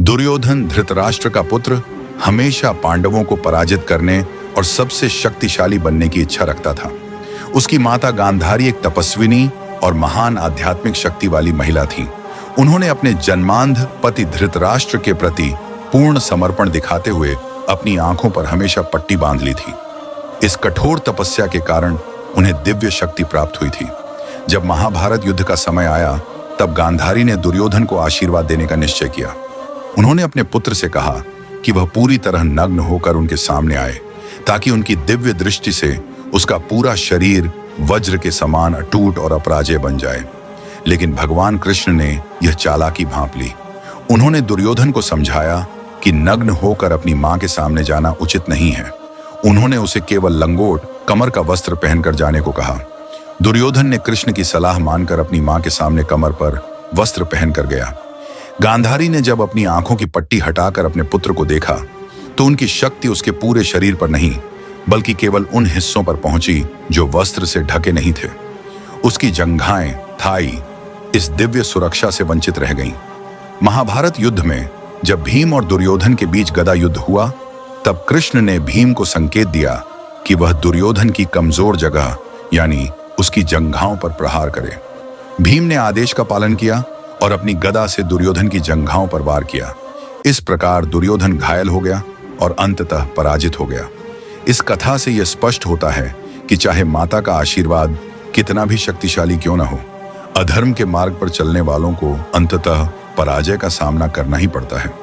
दुर्योधन धृतराष्ट्र का पुत्र हमेशा पांडवों को पराजित करने और सबसे शक्तिशाली बनने की इच्छा रखता था। उसकी माता गांधारी एक तपस्विनी और महान आध्यात्मिक शक्ति वाली महिला थी। उन्होंने अपने जन्मांध पति धृतराष्ट्र के प्रति पूर्ण समर्पण दिखाते हुए अपनी आंखों पर हमेशा पट्टी बांध ली थी। इस कठोर तपस्या के कारण उन्हें दिव्य शक्ति प्राप्त हुई थी। जब महाभारत युद्ध का समय आया, तब गांधारी ने दुर्योधन को आशीर्वाद देने का निश्चय किया। उन्होंने अपने पुत्र से कहा कि वह पूरी तरह नग्न होकर उनके सामने आए, ताकि उनकी दिव्य दृष्टि से उसका पूरा शरीर वज्र के समान अटूट और अपराजेय बन जाए। लेकिन भगवान कृष्ण ने यह चालाकी भांप ली। उन्होंने दुर्योधन को समझाया कि नग्न होकर अपनी मां के सामने जाना उचित नहीं है। उन्होंने उसे केवल लंगोट कमर का वस्त्र पहनकर जाने को कहा। दुर्योधन ने कृष्ण की सलाह मानकर अपनी मां के सामने कमर पर वस्त्र पहनकर गया। गांधारी ने जब अपनी आंखों की पट्टी हटाकर अपने पुत्र को देखा, तो उनकी शक्ति उसके पूरे शरीर पर नहीं, बल्कि केवल उन हिस्सों पर पहुंची जो वस्त्र से ढके नहीं थे। उसकी जंघाएं, थाई इस दिव्य सुरक्षा से वंचित रह गईं। महाभारत युद्ध में जब भीम और दुर्योधन के बीच गदा युद्ध हुआ, तब कृष्ण ने भीम को संकेत दिया कि वह दुर्योधन की कमजोर जगह यानी उसकी जंघाओं पर प्रहार करे। भीम ने आदेश का पालन किया और अपनी गदा से दुर्योधन की जंघाओं पर वार किया। इस प्रकार दुर्योधन घायल हो गया और अंततः पराजित हो गया। इस कथा से यह स्पष्ट होता है कि चाहे माता का आशीर्वाद कितना भी शक्तिशाली क्यों न हो, अधर्म के मार्ग पर चलने वालों को अंततः पराजय का सामना करना ही पड़ता है।